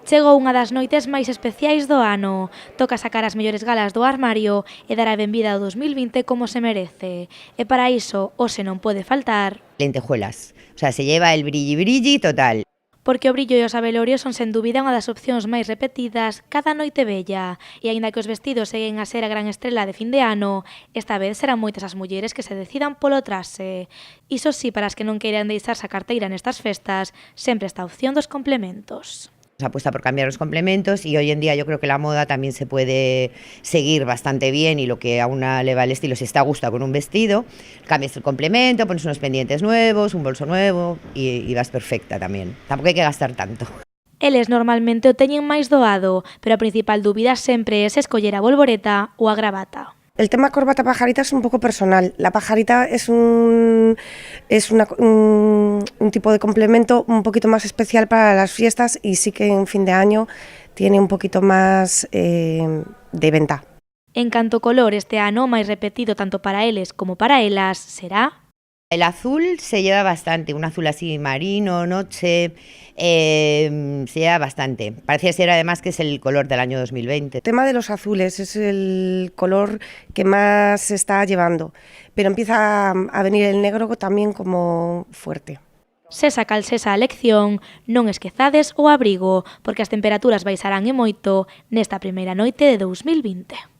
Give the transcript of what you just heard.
Chegou unha das noites máis especiais do ano. Toca sacar as mellores galas do armario e dar a benvida ao 2020 como se merece. E para iso, hoxe non pode faltar lentejuelas. O sea, se lleva el brilli brilli total. Porque o brillo e os abelorios son sen dúbida unha das opcións máis repetidas cada noite bella. E aínda que os vestidos seguen a ser a gran estrela de fin de ano, esta vez serán moitas as mulleres que se decidan polo traxe. Iso sí, para as que non queiran deixarse a carteira nestas festas, sempre está a opción dos complementos. Se apuesta por cambiar los complementos y hoy en día yo creo que la moda también se puede seguir bastante bien y lo que a una le va el estilo, si está a gusto con un vestido, cambias el complemento, pones unos pendientes nuevos, un bolso nuevo y vas perfecta también. Tampoco hay que gastar tanto. Eles normalmente o teñen máis doado, pero a principal dúbida sempre é se escoller a bolboreta ou a gravata. El tema corbata pajarita es un poco personal. La pajarita es un tipo de complemento un poquito más especial para las fiestas y sí que en fin de año tiene un poquito más de venta. En canto color, este ano máis repetido tanto para eles como para elas será el azul se lleva bastante, un azul así marino, noche, se lleva bastante. Parece ser además que es el color del año 2020. El tema de los azules es el color que más se está llevando, pero empieza a venir el negro también como fuerte. Sesa cal sesa a elección, non esquezades o abrigo, porque as temperaturas baixarán e moito nesta primeira noite de 2020.